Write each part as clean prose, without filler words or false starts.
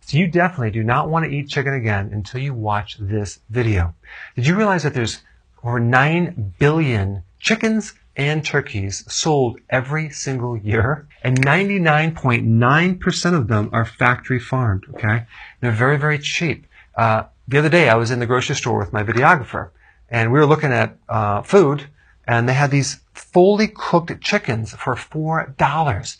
So you definitely do not want to eat chicken again until you watch this video. Did you realize that there's over 9 billion chickens and turkeys sold every single year? And 99.9% of them are factory farmed, okay? They're very, very cheap. The other day I was in the grocery store with my videographer, and we were looking at food, and they had these fully cooked chickens for $4.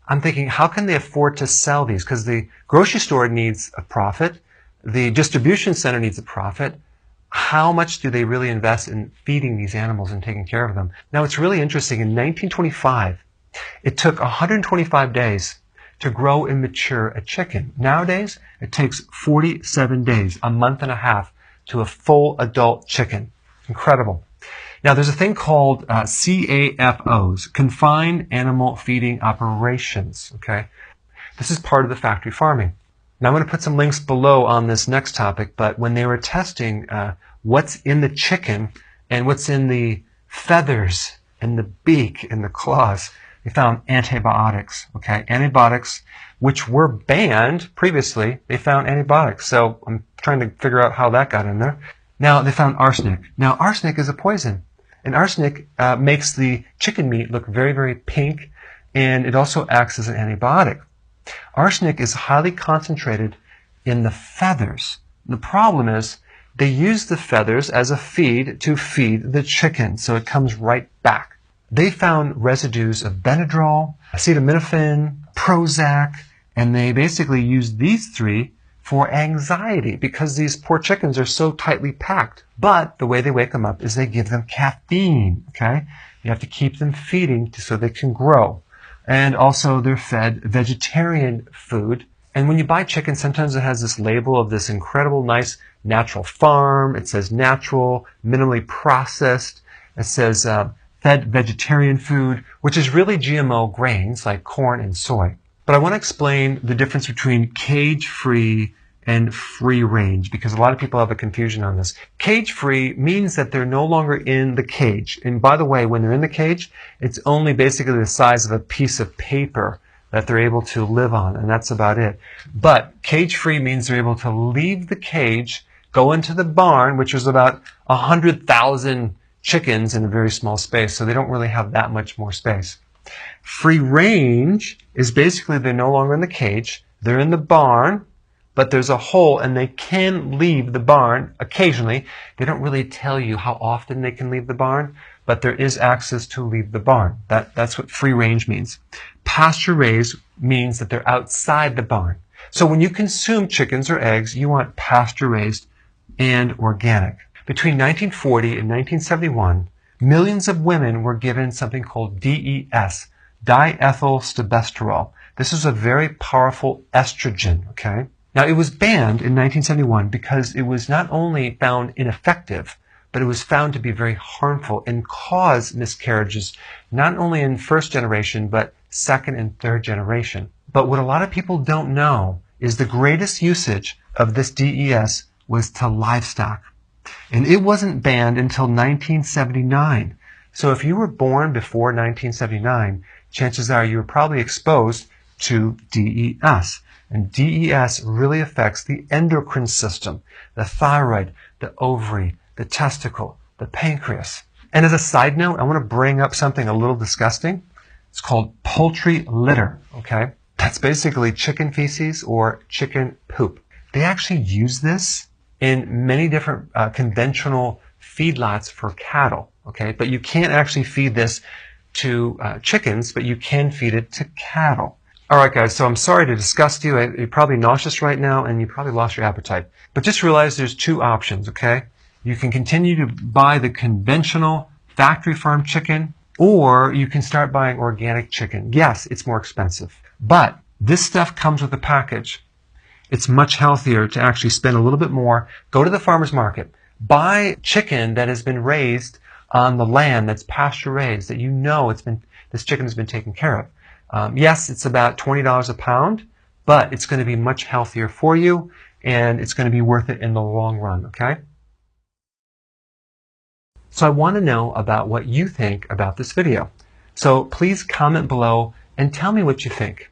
I'm thinking, how can they afford to sell these? Because the grocery store needs a profit. The distribution center needs a profit. How much do they really invest in feeding these animals and taking care of them? Now, it's really interesting. In 1925, it took 125 days to grow and mature a chicken. Nowadays, it takes 47 days, a month and a half, to a full adult chicken. Incredible. Now, there's a thing called CAFOs, Confined Animal Feeding Operations, okay? This is part of the factory farming. Now, I'm going to put some links below on this next topic, but when they were testing what's in the chicken and what's in the feathers and the beak and the claws, they found antibiotics, okay? Antibiotics, which were banned previously, they found antibiotics. So I'm trying to figure out how that got in there. Now, they found arsenic. Now, arsenic is a poison. And arsenic makes the chicken meat look very, very pink, and it also acts as an antibiotic. Arsenic is highly concentrated in the feathers. The problem is they use the feathers as a feed to feed the chicken, so it comes right back. They found residues of Benadryl, acetaminophen, Prozac, and they basically used these three for anxiety because these poor chickens are so tightly packed. But the way they wake them up is they give them caffeine, okay? You have to keep them feeding so they can grow. And also they're fed vegetarian food. And when you buy chicken, sometimes it has this label of this incredible, nice, natural farm. It says natural, minimally processed. It says fed vegetarian food, which is really GMO grains like corn and soy. But I want to explain the difference between cage-free and free range because a lot of people have a confusion on this. Cage-free means that they're no longer in the cage. And by the way, when they're in the cage, it's only basically the size of a piece of paper that they're able to live on, and that's about it. But cage-free means they're able to leave the cage, go into the barn, which is about 100,000 chickens in a very small space, so they don't really have that much more space. Free range is basically they're no longer in the cage, they're in the barn, but there's a hole and they can leave the barn occasionally. They don't really tell you how often they can leave the barn, but there is access to leave the barn. That's what free range means. Pasture raised means that they're outside the barn. So when you consume chickens or eggs, you want pasture raised and organic. Between 1940 and 1971, millions of women were given something called DES, diethylstilbestrol. This is a very powerful estrogen, okay? Now, it was banned in 1971 because it was not only found ineffective, but it was found to be very harmful and cause miscarriages, not only in first generation, but second and third generation. But what a lot of people don't know is the greatest usage of this DES was to livestock. And it wasn't banned until 1979. So if you were born before 1979, chances are you were probably exposed to DES. And DES really affects the endocrine system, the thyroid, the ovary, the testicle, the pancreas. And as a side note, I want to bring up something a little disgusting. It's called poultry litter, okay? That's basically chicken feces or chicken poop. They actually use this in many different conventional feedlots for cattle, okay? But you can't actually feed this to chickens, but you can feed it to cattle. All right, guys, so I'm sorry to disgust you. You're probably nauseous right now, and you probably lost your appetite. But just realize there's two options, okay? You can continue to buy the conventional factory farm chicken, or you can start buying organic chicken. Yes, it's more expensive, but this stuff comes with a package. It's much healthier to actually spend a little bit more. Go to the farmer's market. Buy chicken that has been raised on the land that's pasture raised, that you know this chicken has been taken care of. Yes, it's about $20 a pound, but it's going to be much healthier for you, and it's going to be worth it in the long run, okay? So I want to know about what you think about this video. So please comment below and tell me what you think.